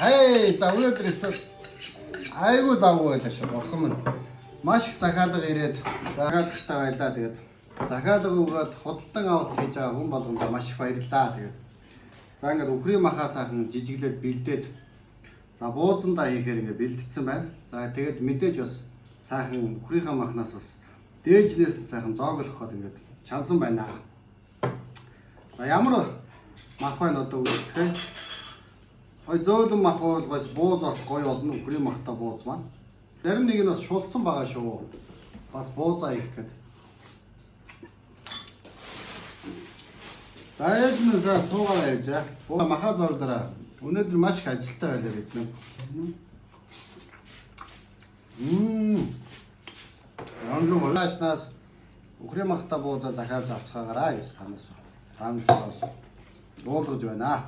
Эй, за өнөөдөр айгуу завгүй байлаа шүү. Бурхан минь. Маш их захиалга ирээд захиалгатай байлаа. Тэгээд захиалга өгөөд худалдан авалт хийж байгаа хүн болгонд маш их баярлалаа. Тэгээд за ингээд өхрийн махаа сайхан жижиглээд бэлдээд за бууцандаа хийхээр ингээд бэлдсэн байна. За тэгээд мэдээж бас сайхан өхрийнхээ махнаас бас дээжнээс сайхан зооглох гээд ингээд чансан байна. За ямар мах байна одоо үздэхээ. Хой зөөлөн мах болгоос бууз бас гоё болно. Өхрийн махта бууз маань. Зарим нэг нь бас шулцсан байгаа шүү. Бас буузаа их гээд. Дайжнасаа туугаа яажаа. Буу маха зоолдраа. Өнөөдөр маш их ажилттай байлаа бид нар. Янлуу улааснаас өхрийн махта буузаа захиалж авцгаагаараа гэж танаас. Таамаглаас буулгаж байна.